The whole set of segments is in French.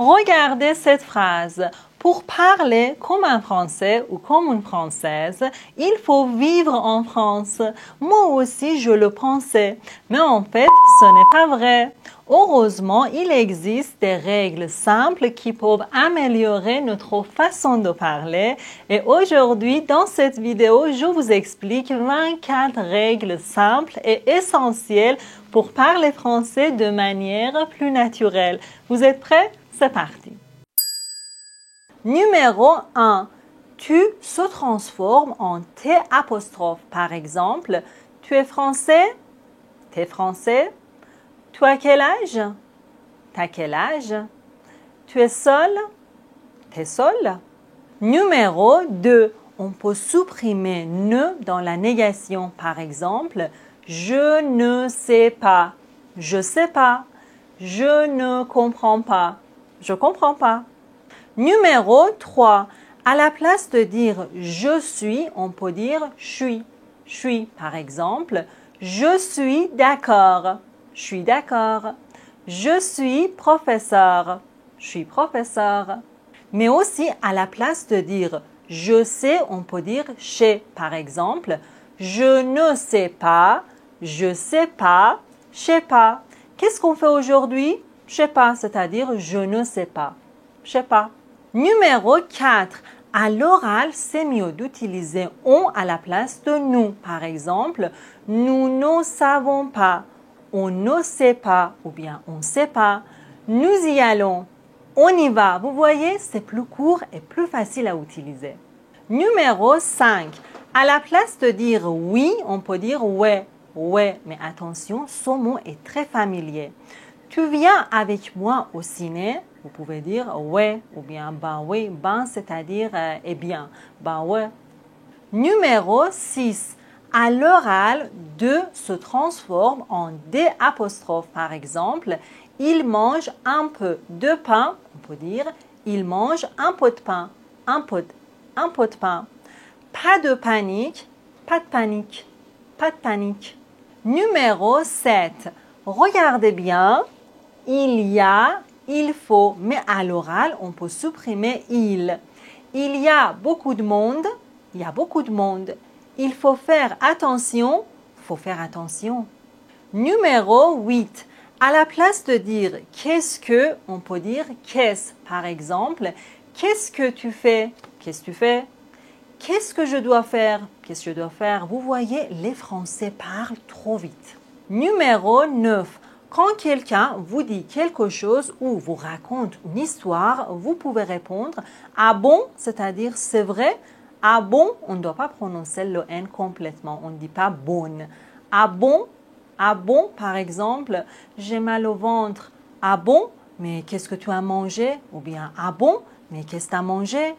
Regardez cette phrase. Pour parler comme un Français ou comme une Française, il faut vivre en France. Moi aussi, je le pensais. Mais en fait, ce n'est pas vrai. Heureusement, il existe des règles simples qui peuvent améliorer notre façon de parler. Et aujourd'hui, dans cette vidéo, je vous explique 24 règles simples et essentielles pour parler français de manière plus naturelle. Vous êtes prêts? C'est parti! Numéro 1. Tu se transformes en T apostrophe. Par exemple, tu es français? T'es français? Tu as quel âge? T'as quel âge? Tu es seul? T'es seul? Numéro 2. On peut supprimer ne dans la négation. Par exemple, je ne sais pas. Je sais pas. Je ne comprends pas. Je comprends pas. Numéro 3. À la place de dire je suis, on peut dire je suis. Je suis, par exemple, je suis d'accord. Je suis d'accord. Je suis professeur. Je suis professeur. Mais aussi, à la place de dire je sais, on peut dire sais. Par exemple, je ne sais pas, je sais pas, je sais pas. Qu'est-ce qu'on fait aujourd'hui? Je sais pas, c'est-à-dire je ne sais pas. Je sais pas. Numéro 4. À l'oral, c'est mieux d'utiliser on à la place de nous. Par exemple, nous ne savons pas, on ne sait pas ou bien on ne sait pas. Nous y allons, on y va. Vous voyez, c'est plus court et plus facile à utiliser. Numéro 5. À la place de dire oui, on peut dire ouais. Ouais, mais attention, ce mot est très familier. Tu viens avec moi au ciné? Vous pouvez dire ouais ou bien ben oui, ben c'est-à-dire eh bien, ben ouais. Numéro 6. À l'oral, de se transforme en D apostrophe. Par exemple, il mange un peu de pain. On peut dire il mange un pot de pain. Un pot de pain. Pas de panique, pas de panique, pas de panique. Numéro 7. Regardez bien. Il y a, il faut, mais à l'oral, on peut supprimer il. Il y a beaucoup de monde, il y a beaucoup de monde. Il faut faire attention, faut faire attention. Numéro 8. À la place de dire qu'est-ce que, on peut dire qu'est-ce. Par exemple, qu'est-ce que tu fais? Qu'est-ce que tu fais? Qu'est-ce que je dois faire? Qu'est-ce que je dois faire? Vous voyez, les Français parlent trop vite. Numéro 9. Quand quelqu'un vous dit quelque chose ou vous raconte une histoire, vous pouvez répondre « Ah bon ?» c'est-à-dire « C'est vrai ?» « Ah bon ?» on ne doit pas prononcer le N complètement, on ne dit pas « bonne ». « Ah bon ?» « Ah bon ?» par exemple, « J'ai mal au ventre. »« Ah bon ?» Mais qu'est-ce que tu as mangé? Ou bien « Ah bon ?» Mais qu'est-ce que tu as mangé?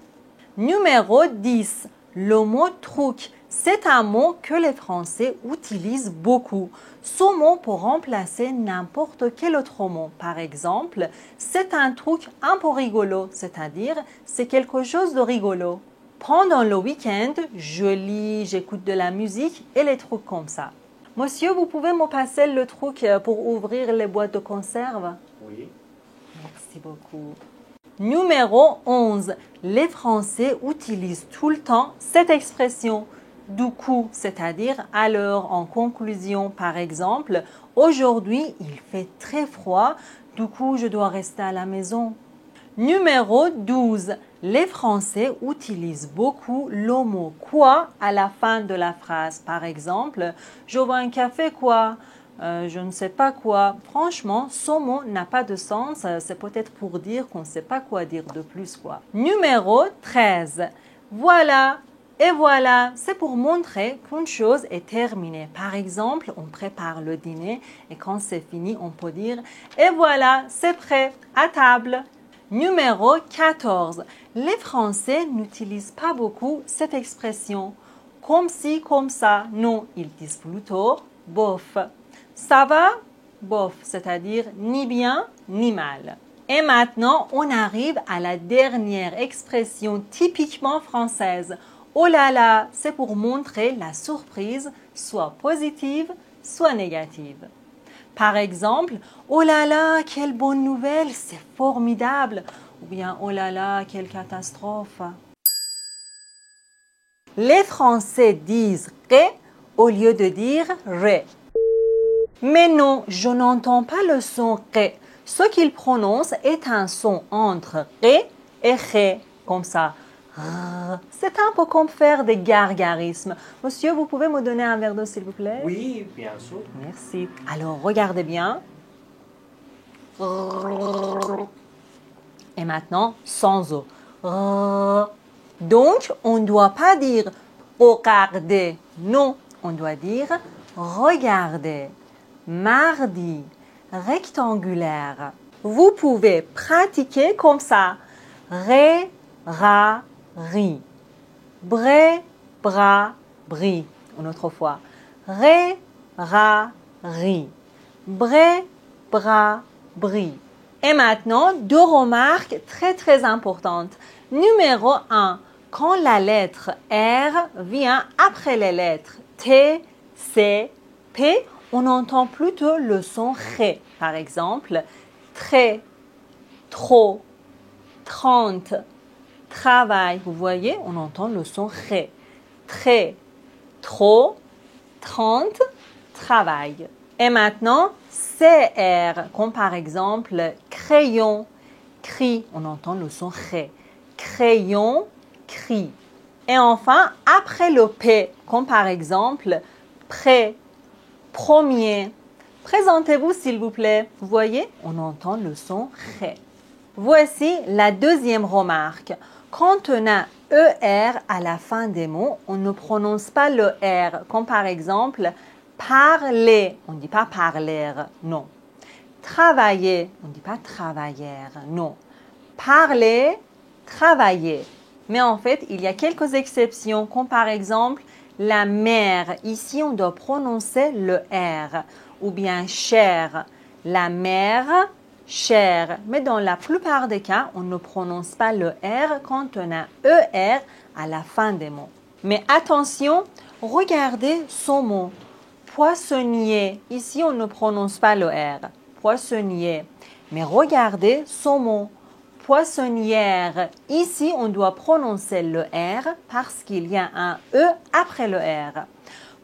Numéro 10. Le mot « truc ». C'est un mot que les Français utilisent beaucoup. Ce mot peut remplacer n'importe quel autre mot. Par exemple, c'est un truc un peu rigolo, c'est-à-dire c'est quelque chose de rigolo. Pendant le week-end, je lis, j'écoute de la musique et les trucs comme ça. Monsieur, vous pouvez me passer le truc pour ouvrir les boîtes de conserve? Oui. Merci beaucoup. Numéro 11. Les Français utilisent tout le temps cette expression. Du coup, c'est-à-dire à l'heure, en conclusion, par exemple, aujourd'hui, il fait très froid, du coup, je dois rester à la maison. Numéro 12. Les Français utilisent beaucoup le mot quoi à la fin de la phrase. Par exemple, je veux un café quoi? Je ne sais pas quoi. Franchement, ce mot n'a pas de sens. C'est peut-être pour dire qu'on ne sait pas quoi dire de plus quoi. Numéro 13. Voilà. Et voilà, c'est pour montrer qu'une chose est terminée. Par exemple, on prépare le dîner et quand c'est fini, on peut dire « Et voilà, c'est prêt, à table ». Numéro 14. Les Français n'utilisent pas beaucoup cette expression. Comme si, comme ça. Non, ils disent plutôt « bof ». Ça va? Bof, c'est-à-dire ni bien ni mal. Et maintenant, on arrive à la dernière expression typiquement française. Oh là là, c'est pour montrer la surprise, soit positive, soit négative. Par exemple, oh là là, quelle bonne nouvelle, c'est formidable. Ou bien, oh là là, quelle catastrophe. Les Français disent ré au lieu de dire ré. Mais non, je n'entends pas le son ré. Ce qu'ils prononcent est un son entre ré et ré, comme ça. C'est un peu comme faire des gargarismes. Monsieur, vous pouvez me donner un verre d'eau, s'il vous plaît? Oui, bien sûr. Merci. Alors, regardez bien. Et maintenant, sans eau. Donc, on ne doit pas dire regarder. Non, on doit dire regarder. Mardi, rectangulaire. Vous pouvez pratiquer comme ça. Ré, ra, ri. Bré, bra, bri. Une autre fois. Ré, ra, ri. Bré, bra, bri. Et maintenant, deux remarques très importantes. Numéro 1, quand la lettre R vient après les lettres T, C, P, on entend plutôt le son ré. Par exemple, très, trop, 30, travail. Vous voyez, on entend le son ré. Très, trop, 30, travail. Et maintenant, CR, comme par exemple crayon, cri, on entend le son ré. Crayon, cri. Et enfin, après le P, comme par exemple prêt, premier. Présentez-vous s'il vous plaît. Vous voyez, on entend le son ré. Voici la deuxième remarque. Quand on a ER à la fin des mots, on ne prononce pas le R, comme par exemple parler, on ne dit pas parler, non. Travailler, on ne dit pas travailler, non. Parler, travailler. Mais en fait, il y a quelques exceptions, comme par exemple la mère. Ici, on doit prononcer le R. Ou bien cher, la mère, cher. Mais dans la plupart des cas, on ne prononce pas le R quand on a ER à la fin des mots. Mais attention, regardez ce mot. Poissonnier. Ici, on ne prononce pas le R. Poissonnier. Mais regardez ce mot. Poissonnière. Ici, on doit prononcer le R parce qu'il y a un E après le R.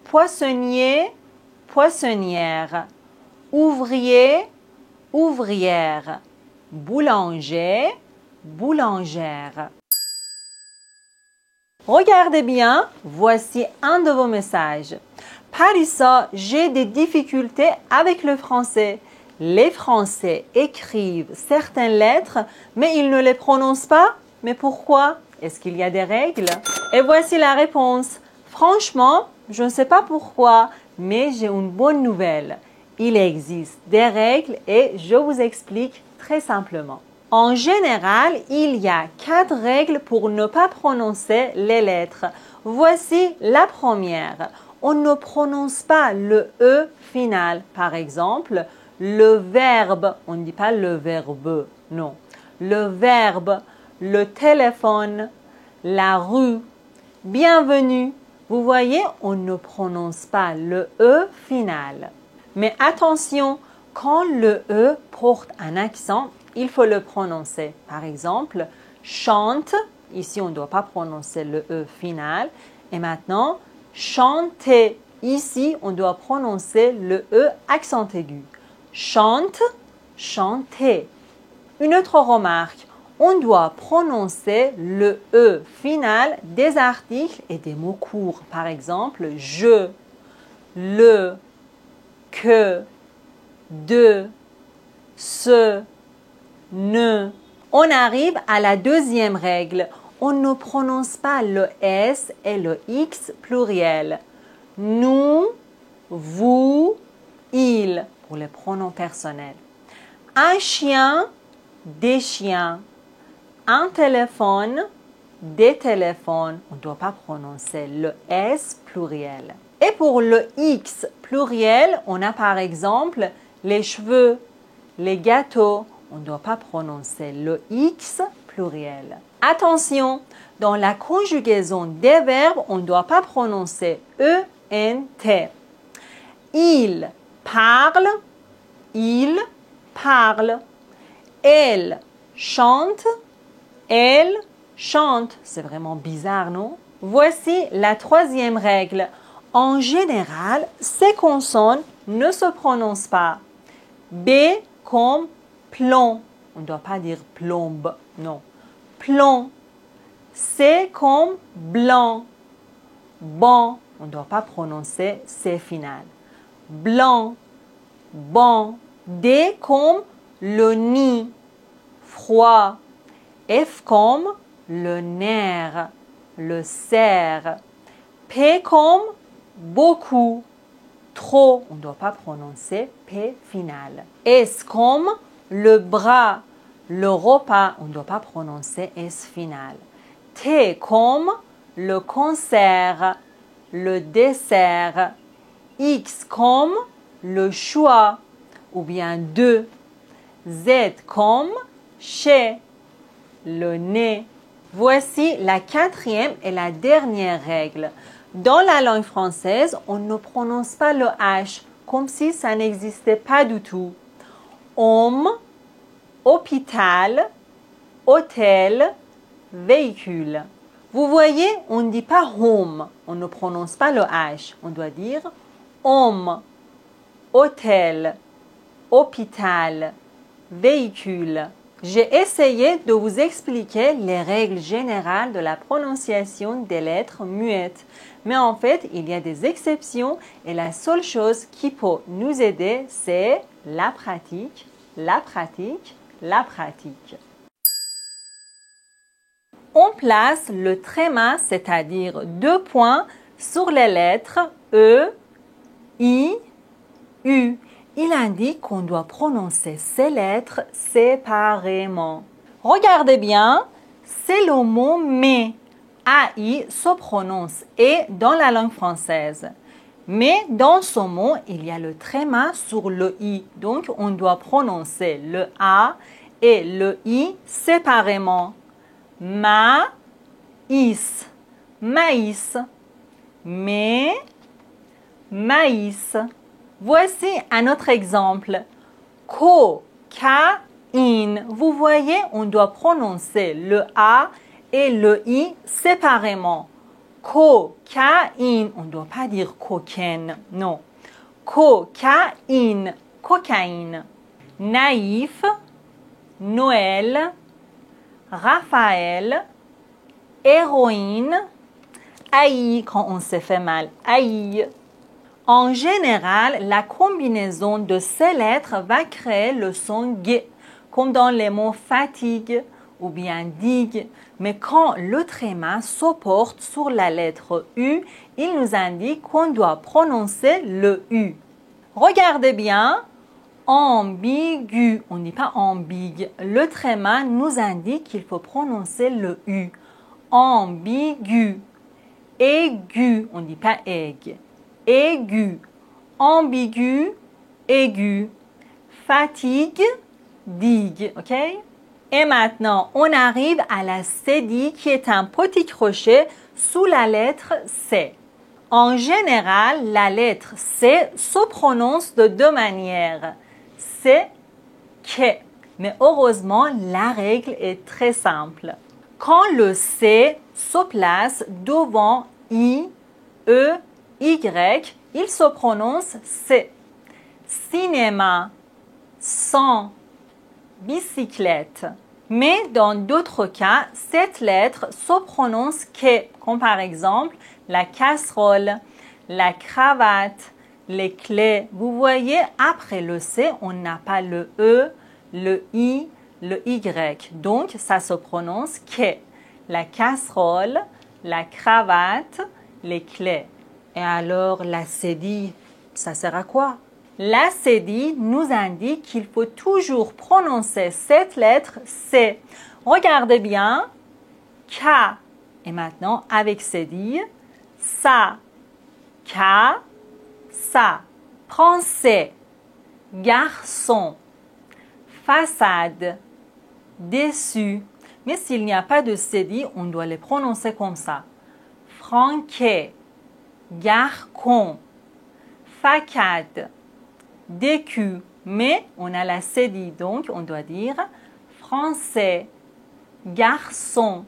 Poissonnier, poissonnière. Ouvrier, ouvrière. Boulanger, boulangère. Regardez bien, voici un de vos messages. Parissa, j'ai des difficultés avec le français. Les Français écrivent certaines lettres, mais ils ne les prononcent pas. Mais pourquoi? Est-ce qu'il y a des règles? Et voici la réponse. Franchement, je ne sais pas pourquoi, mais j'ai une bonne nouvelle. Il existe des règles et je vous explique très simplement. En général, il y a 4 règles pour ne pas prononcer les lettres. Voici la première. On ne prononce pas le E final. Par exemple, le verbe, on ne dit pas le verbe, non. Le verbe, le téléphone, la rue, bienvenue. Vous voyez, on ne prononce pas le E final. Mais attention, quand le E porte un accent, il faut le prononcer. Par exemple, chante. Ici, on ne doit pas prononcer le E final. Et maintenant, chanter. Ici, on doit prononcer le E accent aigu. Chante, chanter. Une autre remarque, on doit prononcer le E final des articles et des mots courts. Par exemple, je, le, que, de, ce, ne. On arrive à la deuxième règle. On ne prononce pas le S et le X pluriel. Nous, vous, il pour les pronoms personnels. Un chien, des chiens. Un téléphone, des téléphones. On ne doit pas prononcer le S pluriel. Et pour le X pluriel, on a par exemple les cheveux, les gâteaux. On ne doit pas prononcer le X pluriel. Attention, dans la conjugaison des verbes, on ne doit pas prononcer E, N, T. Il parle, il parle. Elle chante. Elle chante. C'est vraiment bizarre, non? Voici la troisième règle. En général, ces consonnes ne se prononcent pas. B comme plomb. On ne doit pas dire plombe, non. Plomb. C comme blanc. Bon. On ne doit pas prononcer C final. Blanc. Bon. D comme le nid. Froid. F comme le nerf. Le cerf. P comme beaucoup. Trop. On ne doit pas prononcer P final. S comme le bras. Le repas. On ne doit pas prononcer S final. T comme le concert. Le dessert. X comme le choix. Ou bien de. Z comme chez. Le nez. Voici la quatrième et la dernière règle. Dans la langue française, on ne prononce pas le H comme si ça n'existait pas du tout. Homme, hôpital, hôtel, véhicule. Vous voyez, on ne dit pas home, on ne prononce pas le H. On doit dire homme, hôtel, hôpital, véhicule. J'ai essayé de vous expliquer les règles générales de la prononciation des lettres muettes. Mais en fait, il y a des exceptions et la seule chose qui peut nous aider, c'est la pratique, la pratique, la pratique. On place le tréma, c'est-à-dire 2 points, sur les lettres E, I, U. Il indique qu'on doit prononcer ces lettres séparément. Regardez bien, c'est le mot mais. AI se prononce et dans la langue française. Mais dans ce mot, il y a le tréma sur le I. Donc, on doit prononcer le A et le I séparément. Maïs, maïs. Mais, maïs. Voici un autre exemple. Cocaïne. Vous voyez, on doit prononcer le A et le I séparément. Cocaïne. On ne doit pas dire cocaine, non. Cocaïne, cocaïne. Naïf, Noël, Raphaël, héroïne, aïe quand on s'est fait mal, aïe. En général, la combinaison de ces lettres va créer le son G, comme dans les mots fatigue ou bien digue. Mais quand le tréma se porte sur la lettre U, il nous indique qu'on doit prononcer le U. Regardez bien, ambigu, on ne dit pas ambigue. Le tréma nous indique qu'il faut prononcer le U. Ambigu, aigu, on ne dit pas aigue. Aigu, ambigu, aigu, fatigue, digue, ok? Et maintenant, on arrive à la cédille qui est un petit crochet sous la lettre C. En général, la lettre C se prononce de 2 manières. C'est que. Mais heureusement, la règle est très simple. Quand le C se place devant I, E, Y, il se prononce C. Cinéma, sang, bicyclette. Mais dans d'autres cas, cette lettre se prononce que, comme par exemple la casserole, la cravate, les clés. Vous voyez, après le C, on n'a pas le E, le I, le Y. Donc, ça se prononce que. La casserole, la cravate, les clés. Et alors, la cédille, ça sert à quoi? La cédille nous indique qu'il faut toujours prononcer cette lettre C. Regardez bien. K. Et maintenant, avec cédille, ça. K. Ça. Français. Garçon. Façade. Déçu. Mais s'il n'y a pas de cédille, on doit les prononcer comme ça. Franquet. Garcon. Facade. Décu, Mais on a la cédille, donc on doit dire français, garçon,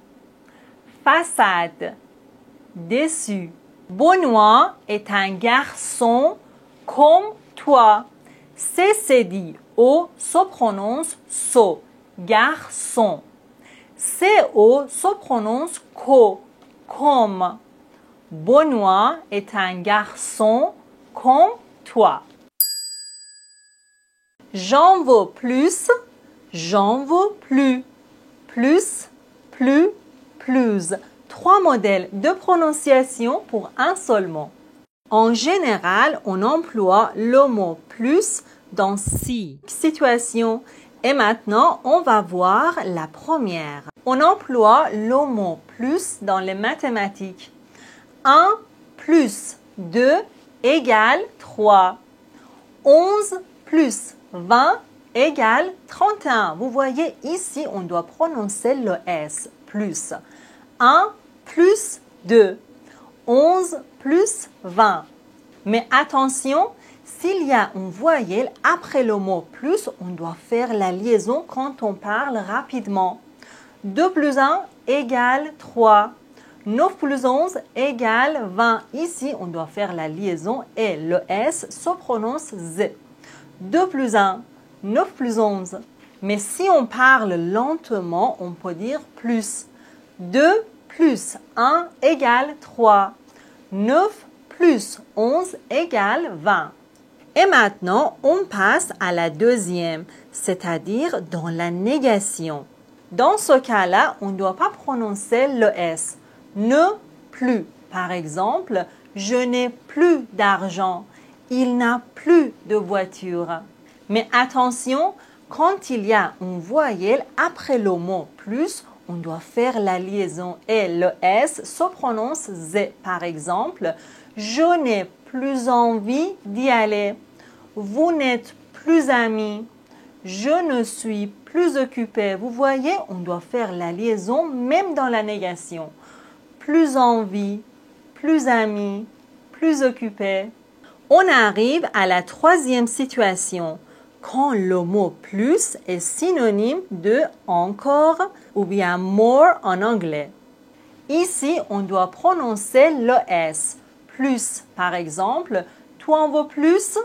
façade, déçu. Benoît est un garçon comme toi. C'est O se prononce so, garçon. CO se prononce co, comme. Benoît est un garçon comme toi. J'en veux plus, j'en veux plus. Plus, plus, plus. 3 modèles de prononciation pour un seul mot. En général, on emploie le mot plus dans 6 situations. Et maintenant, on va voir la première. On emploie le mot plus dans les mathématiques. 1 plus 2 égale 3. 11 plus 20 égale 31. Vous voyez ici, on doit prononcer le S, plus. 1 plus 2. 11 plus 20. Mais attention, s'il y a une voyelle après le mot plus, on doit faire la liaison quand on parle rapidement. 2 plus 1 égale 3. 9 plus 11 égale 20. Ici, on doit faire la liaison et le S se prononce Z. 2 plus 1, 9 plus 11. Mais si on parle lentement, on peut dire plus. 2 plus 1 égale 3. 9 plus 11 égale 20. Et maintenant, on passe à la deuxième, c'est-à-dire dans la négation. Dans ce cas-là, on ne doit pas prononcer le S. Ne plus. Par exemple, je n'ai plus d'argent. Il n'a plus de voiture. Mais attention, quand il y a une voyelle après le mot plus, on doit faire la liaison et le S se prononce Z. Par exemple, je n'ai plus envie d'y aller. Vous n'êtes plus amis. Je ne suis plus occupé. Vous voyez, on doit faire la liaison même dans la négation. Plus envie, plus amis, plus occupé. On arrive à la troisième situation, quand le mot plus est synonyme de encore ou bien more en anglais. Ici, on doit prononcer le S. Plus, par exemple, tu en veux plus?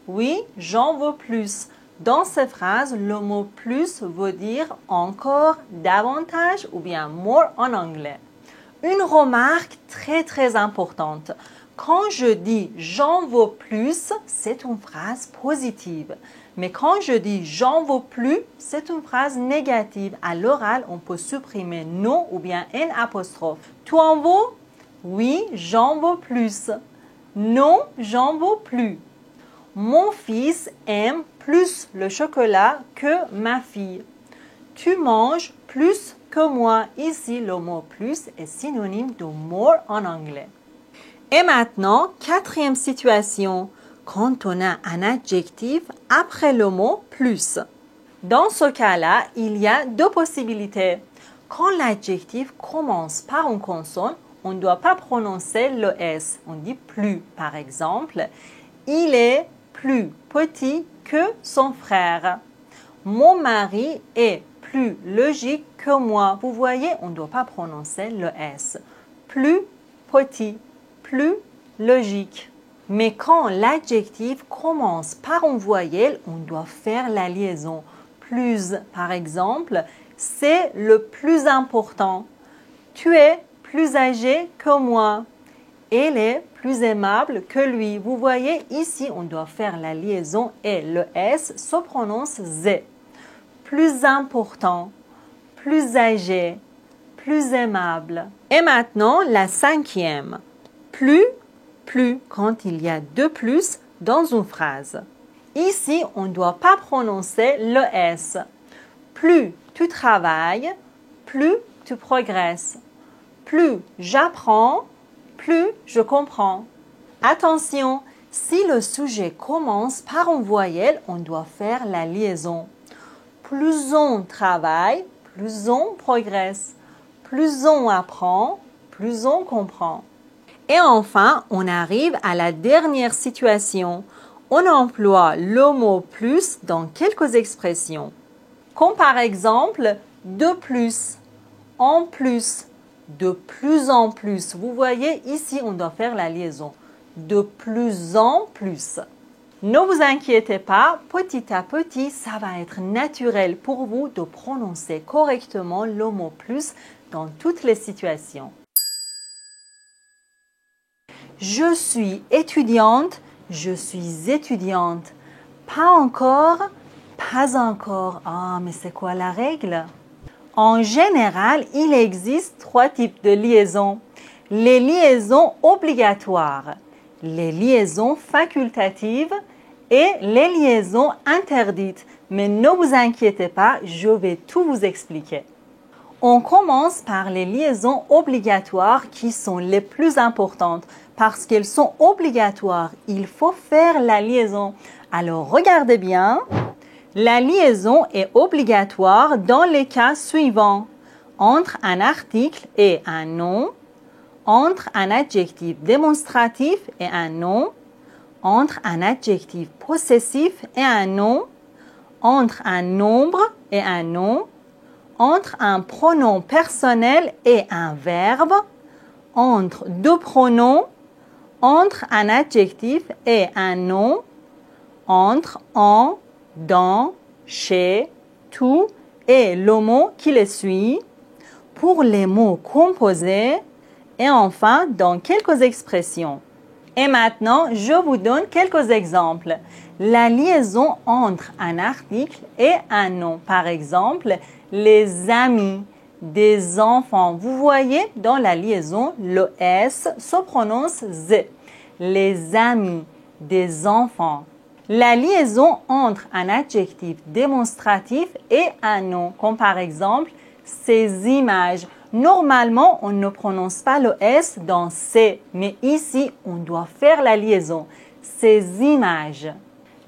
Oui, j'en veux plus. Dans cette phrase, le mot plus veut dire encore, davantage ou bien more en anglais. Une remarque très importante. Quand je dis j'en veux plus, c'est une phrase positive. Mais quand je dis j'en veux plus, c'est une phrase négative. À l'oral, on peut supprimer non ou bien n apostrophe. Tu en veux? Oui, j'en veux plus. Non, j'en veux plus. Mon fils aime plus le chocolat que ma fille. Tu manges plus que moi. Ici, le mot plus est synonyme de more en anglais. Et maintenant, quatrième situation, quand on a un adjectif après le mot plus. Dans ce cas-là, il y a 2 possibilités. Quand l'adjectif commence par une consonne, on ne doit pas prononcer le S. On dit plus. Par exemple, il est plus petit que son frère. Mon mari est plus logique que moi. Vous voyez, on ne doit pas prononcer le S. Plus petit, plus logique. Mais quand l'adjectif commence par une voyelle, on doit faire la liaison. Plus, par exemple, c'est le plus important. Tu es plus âgé que moi. Elle est plus aimable que lui. Vous voyez, ici, on doit faire la liaison et le S se prononce Z. Plus important, plus âgé, plus aimable. Et maintenant, la cinquième. Plus, quand il y a 2 plus dans une phrase. Ici, on ne doit pas prononcer le S. Plus tu travailles, plus tu progresses. Plus j'apprends, plus je comprends. Attention, si le sujet commence par une voyelle, on doit faire la liaison. Plus on travaille, plus on progresse. Plus on apprend, plus on comprend. Et enfin, on arrive à la dernière situation. on emploie le mot plus dans quelques expressions. Comme par exemple, de plus, en plus, de plus en plus. Vous voyez, ici, on doit faire la liaison. De plus en plus. Ne vous inquiétez pas, petit à petit, ça va être naturel pour vous de prononcer correctement le mot plus dans toutes les situations. Je suis étudiante, je suis étudiante. Pas encore, pas encore. Ah, mais c'est quoi la règle? En général, il existe 3 types de liaisons. Les liaisons obligatoires, les liaisons facultatives et les liaisons interdites. Mais ne vous inquiétez pas, je vais tout vous expliquer. On commence par les liaisons obligatoires qui sont les plus importantes. Parce qu'elles sont obligatoires, il faut faire la liaison. Alors, regardez bien. La liaison est obligatoire dans les cas suivants. Entre un article et un nom, entre un adjectif démonstratif et un nom, entre un adjectif possessif et un nom, entre un nombre et un nom, entre un pronom personnel et un verbe, entre deux pronoms, entre un adjectif et un nom, entre en, dans, chez, tout et le mot qui les suit, pour les mots composés et enfin dans quelques expressions. Et maintenant, je vous donne quelques exemples. La liaison entre un article et un nom. Par exemple, les amis, des enfants. Vous voyez, dans la liaison, le S se prononce Z. Les amis, des enfants. La liaison entre un adjectif démonstratif et un nom, comme par exemple, ces images. Normalement, on ne prononce pas le S dans ces, mais ici, on doit faire la liaison. Ces images.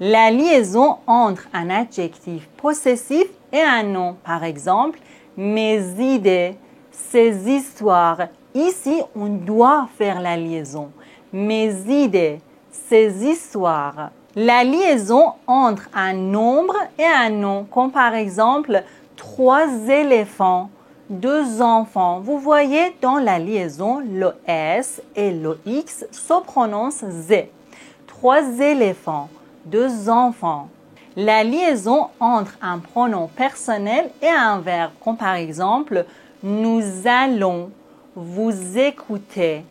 La liaison entre un adjectif possessif et un nom, par exemple, mes idées, ces histoires. Ici, on doit faire la liaison. Mes idées, ces histoires. La liaison entre un nombre et un nom, comme par exemple 3 éléphants, 2 enfants. Vous voyez, dans la liaison, le S et le X se prononcent Z. 3 éléphants, 2 enfants. La liaison entre un pronom personnel et un verbe, comme par exemple, nous allons, vous écoutez,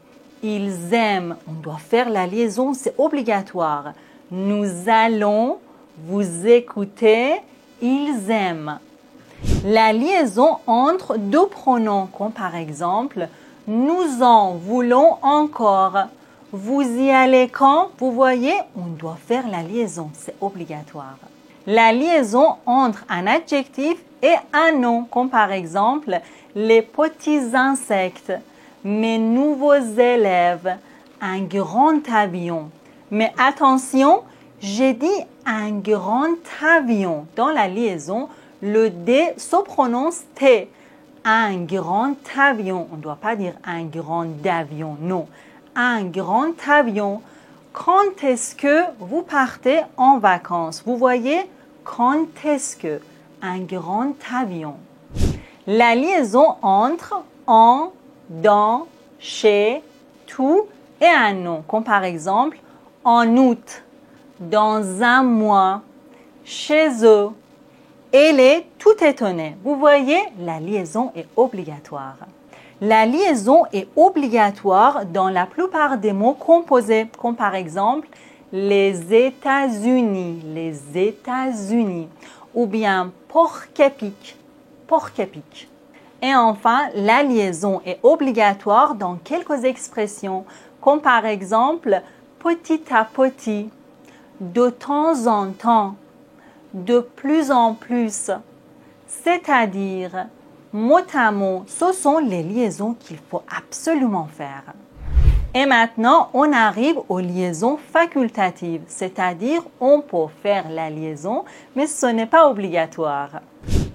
ils aiment. On doit faire la liaison, c'est obligatoire. Nous allons, vous écoutez, ils aiment. La liaison entre 2 pronoms, comme par exemple, nous en voulons encore. Vous y allez quand? Vous voyez, on doit faire la liaison, c'est obligatoire. La liaison entre un adjectif et un nom, comme par exemple, les petits insectes, mes nouveaux élèves, un grand avion. Mais attention, j'ai dit un grand avion. Dans la liaison, le D se prononce T. Un grand avion. On ne doit pas dire un grand avion, non. Un grand avion. Quand est-ce que vous partez en vacances? Vous voyez, quand est-ce que? Un grand avion. La liaison entre en, dans, chez, tout et un nom. Comme par exemple, en août, dans un mois, chez eux. Elle est tout étonnée. Vous voyez, la liaison est obligatoire. La liaison est obligatoire dans la plupart des mots composés, comme par exemple les États-Unis, ou bien porc-épic. Et enfin, la liaison est obligatoire dans quelques expressions, comme par exemple petit à petit, de temps en temps, de plus en plus, c'est-à-dire mot à mot. Ce sont les liaisons qu'il faut absolument faire. Et maintenant, on arrive aux liaisons facultatives, c'est-à-dire on peut faire la liaison, mais ce n'est pas obligatoire.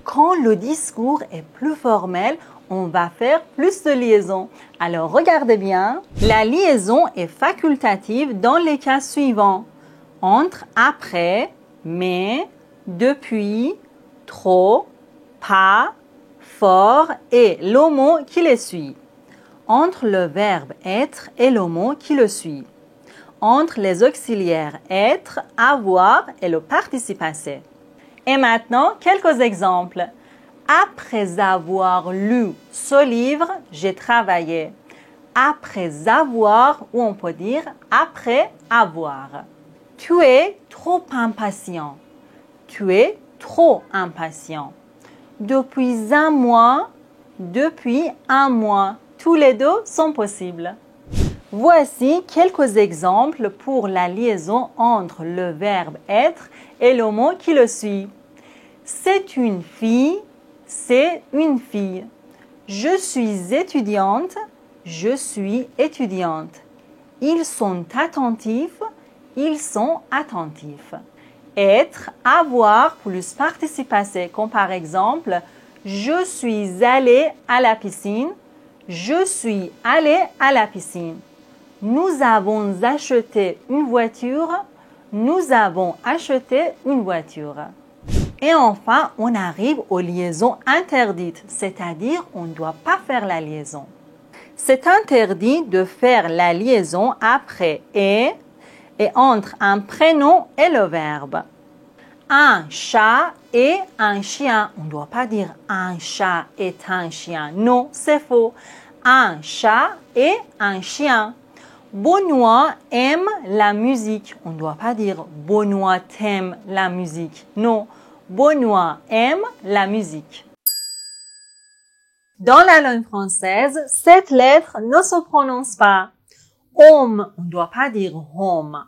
Quand le discours est plus formel, on va faire plus de liaisons. Alors, regardez bien. La liaison est facultative dans les cas suivants. Entre après, mais, depuis, trop, pas, fort et le mot qui le suit. Entre le verbe être et le mot qui le suit. Entre les auxiliaires être, avoir et le participe passé. Et maintenant, quelques exemples. Après avoir lu ce livre, j'ai travaillé. Après avoir, ou on peut dire après avoir. Tu es trop impatient. Tu es trop impatient. Depuis un mois, tous les deux sont possibles. Voici quelques exemples pour la liaison entre le verbe être et le mot qui le suit. C'est une fille, c'est une fille. Je suis étudiante, je suis étudiante. Ils sont attentifs, ils sont attentifs. Être, avoir plus participe passé, comme par exemple, je suis allé à la piscine, je suis allé à la piscine. Nous avons acheté une voiture, nous avons acheté une voiture. Et enfin, on arrive aux liaisons interdites, c'est-à-dire on ne doit pas faire la liaison. C'est interdit de faire la liaison après et entre un prénom et le verbe. Un chat et un chien. On ne doit pas dire un chat est un chien. Non, c'est faux. Un chat et un chien. Benoît aime la musique. On ne doit pas dire Benoît aime la musique. Non, Benoît aime la musique. Dans la langue française, cette lettre ne se prononce pas. Homme, on ne doit pas dire homme.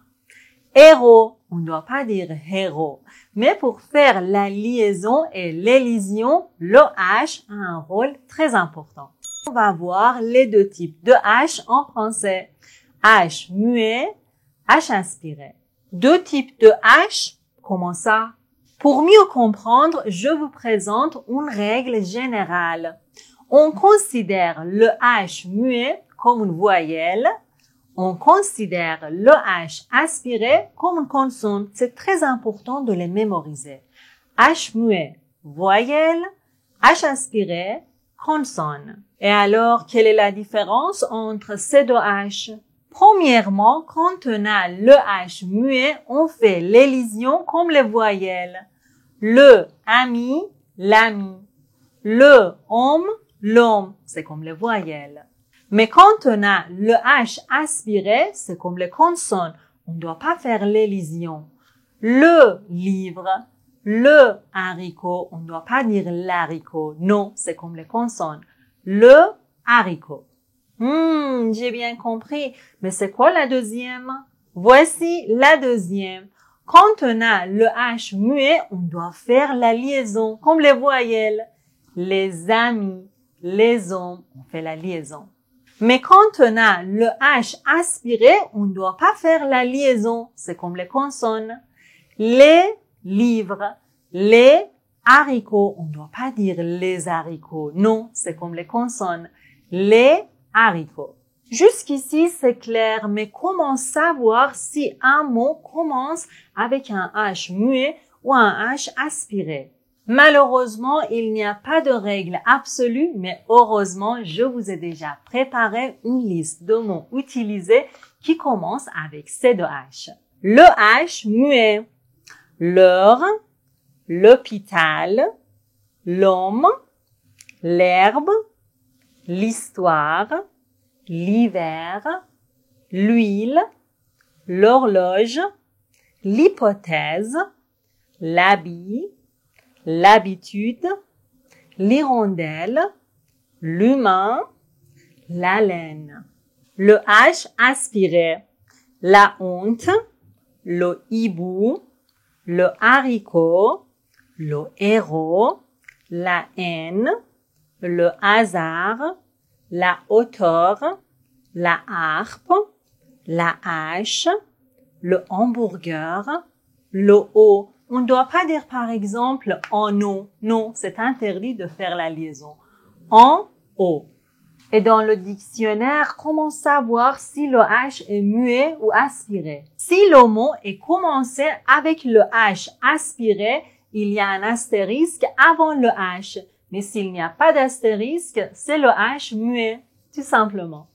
Héros, on ne doit pas dire héros. Mais pour faire la liaison et l'élision, le H a un rôle très important. On va voir les deux types de H en français. H muet, H inspiré. Deux types de H, comment ça? Pour mieux comprendre, je vous présente une règle générale. On considère le H muet comme une voyelle. On considère le H aspiré comme une consonne. C'est très important de les mémoriser. H muet, voyelle. H aspiré, consonne. Et alors, quelle est la différence entre ces deux H? Premièrement, quand on a le H muet, on fait l'élision comme les voyelles. Le ami, l'ami. Le homme, l'homme. C'est comme les voyelles. Mais quand on a le H aspiré, c'est comme les consonnes. On ne doit pas faire l'élision. Le livre, le haricot, on ne doit pas dire l'haricot. Non, c'est comme les consonnes. Le haricot. J'ai bien compris. Mais c'est quoi la deuxième? Voici la deuxième. Quand on a le H muet, on doit faire la liaison, comme les voyelles. Les amis, les hommes, on fait la liaison. Mais quand on a le H aspiré, on ne doit pas faire la liaison. C'est comme les consonnes. Les livres, les haricots, on ne doit pas dire les haricots. Non, c'est comme les consonnes. Les haricots. Jusqu'ici, c'est clair, mais comment savoir si un mot commence avec un H muet ou un H aspiré? Malheureusement, il n'y a pas de règle absolue, mais heureusement, je vous ai déjà préparé une liste de mots utilisés qui commencent avec ces deux H. Le H muet, l'heure, l'hôpital, l'homme, l'herbe, l'histoire, l'hiver, l'huile, l'horloge, l'hypothèse, l'habit, l'habitude, l'hirondelle, l'humain, la laine. Le H aspiré, la honte, le hibou, le haricot, le héros, la haine, le hasard, la hauteur, la harpe, la hache, le hamburger, le haut. On ne doit pas dire par exemple en eau. Non, c'est interdit de faire la liaison. En eau. Et dans le dictionnaire, comment savoir si le H est muet ou aspiré? Si le mot est commencé avec le H aspiré, il y a un astérisque avant le H. Mais s'il n'y a pas d'astérisque, c'est le H muet, tout simplement.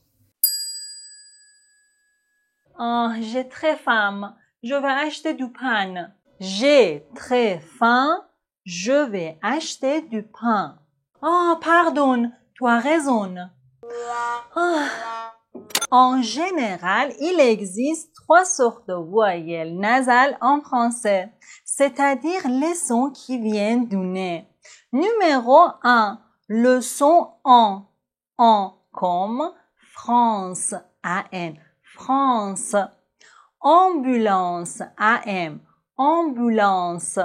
Oh, j'ai très faim. Je vais acheter du pain. J'ai très faim. Je vais acheter du pain. Oh, pardon, tu as raison. Oh. En général, il existe 3 sortes de voyelles nasales en français, c'est-à-dire les sons qui viennent du nez. Numéro 1, le son en, comme France, A-N, France. Ambulance, A-M, ambulance.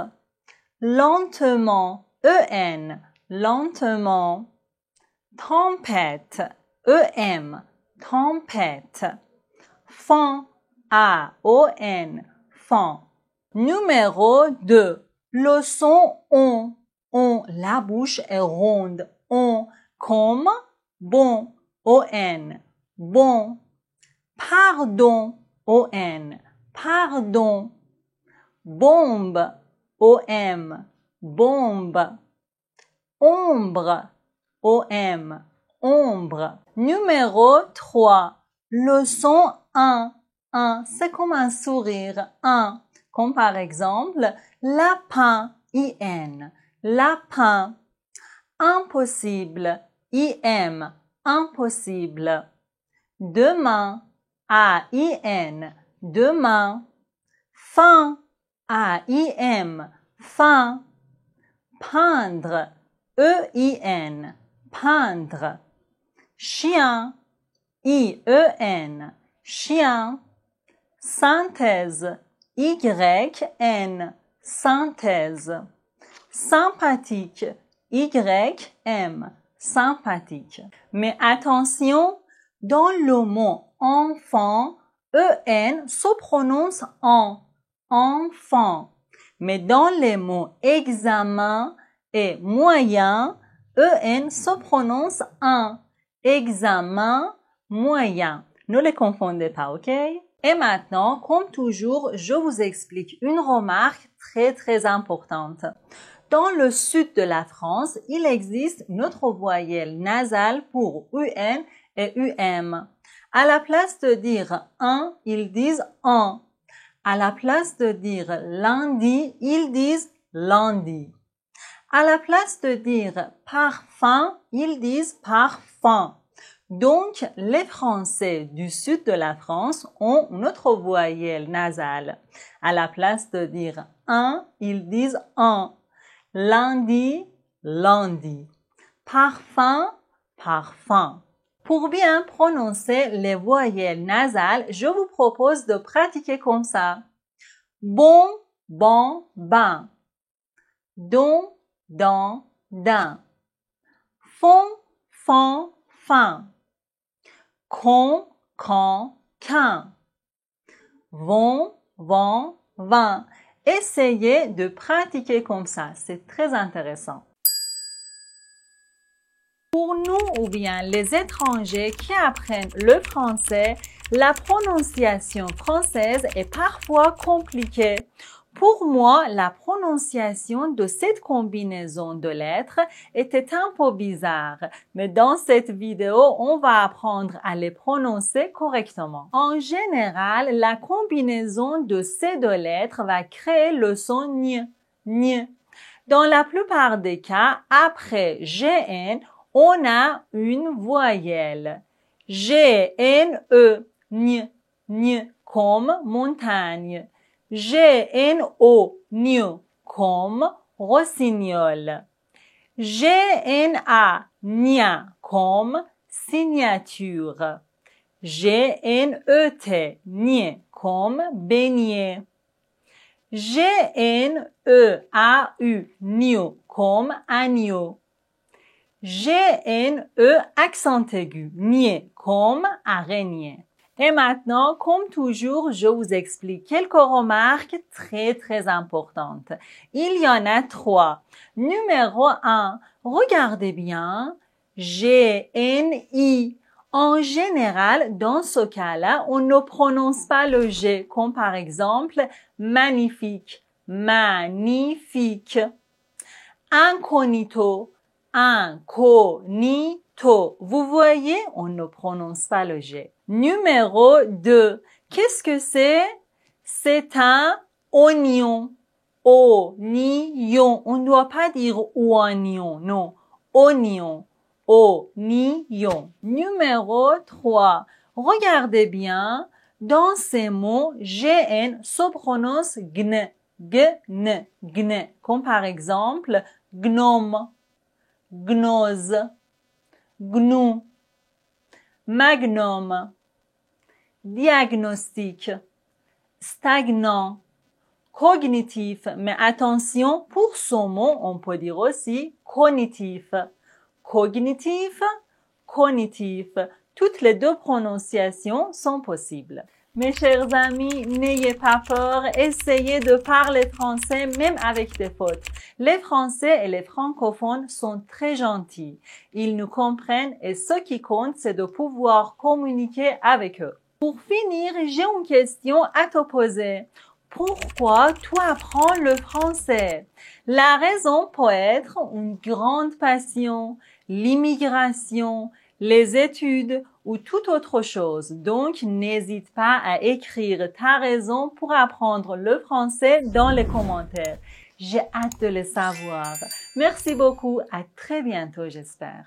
Lentement, E-N, lentement. Tempête, E-M, tempête. Fan, A-O-N, fan. Numéro 2, le son on. La bouche est ronde. On, comme bon, O-N, bon. Pardon, O-N, pardon. Bombe, O-M, bombe. Ombre, O-M, ombre. Numéro 3, le son un, c'est comme un sourire, un. Comme par exemple, lapin, I-N, lapin. Impossible, I-M, impossible. Demain, A-I-N, demain. Fin, A-I-M, fin. Peindre, E-I-N, peindre. Chien, I-E-N, chien. Synthèse, Y-N, synthèse. Sympathique, Y-M, sympathique. Mais attention, dans le mot enfant, E-N se prononce en, enfant. Mais dans les mots examen et moyen, E-N se prononce en, examen, moyen. Ne les confondez pas, ok? Et maintenant, comme toujours, je vous explique une remarque très importante. Dans le sud de la France, il existe une autre voyelle nasale pour UN et UM. À la place de dire un, ils disent en. À la place de dire lundi, ils disent lundi. À la place de dire parfum, ils disent parfum. Donc, les Français du sud de la France ont une autre voyelle nasale. À la place de dire un, ils disent un. Lundi, lundi. Parfum, parfum. Pour bien prononcer les voyelles nasales, je vous propose de pratiquer comme ça. Bon, bon, ben. Don, dan, din. Fond, fond, fin. Con, con, quin. Vont, vont, vin. Essayez de pratiquer comme ça, c'est très intéressant. Pour nous ou bien les étrangers qui apprennent le français, la prononciation française est parfois compliquée. Pour moi, la prononciation de cette combinaison de lettres était un peu bizarre, mais dans cette vidéo, on va apprendre à les prononcer correctement. En général, la combinaison de ces deux lettres va créer le son ñ, ñ. Dans la plupart des cas, après GN, on a une voyelle. G-N-E, ñ, ñ, comme montagne. G-N-O, gno, comme rossignol. G-N-A, gna, comme signature. G-N-E-T, niais, comme beignet. G-N-E-A-U, nio, comme agneau. G-N-E, accent aigu, niais, comme araignée. Et maintenant, comme toujours, je vous explique quelques remarques très importantes. Il y en a 3. Numéro 1, regardez bien. G-N-I. En général, dans ce cas-là, on ne prononce pas le G, comme par exemple magnifique, magnifique. Incognito, incognito. Vous voyez, on ne prononce pas le G. Numéro 2. Qu'est-ce que c'est? C'est un oignon. Oignon. On ne doit pas dire oignon, non. Oignon. Oignon. Numéro 3. Regardez bien. Dans ces mots, GN se prononce GN. GN. GN. Comme par exemple, gnome, gnose, gnou, magnum, diagnostic, stagnant, cognitif. Mais attention, pour ce mot, on peut dire aussi cognitif. Cognitif, cognitif. Toutes les deux prononciations sont possibles. Mes chers amis, n'ayez pas peur, essayez de parler français même avec des fautes. Les Français et les francophones sont très gentils. Ils nous comprennent et ce qui compte, c'est de pouvoir communiquer avec eux. Pour finir, j'ai une question à te poser. Pourquoi tu apprends le français? La raison peut être une grande passion, l'immigration, les études ou toute autre chose. Donc, n'hésite pas à écrire ta raison pour apprendre le français dans les commentaires. J'ai hâte de le savoir. Merci beaucoup. À très bientôt, j'espère.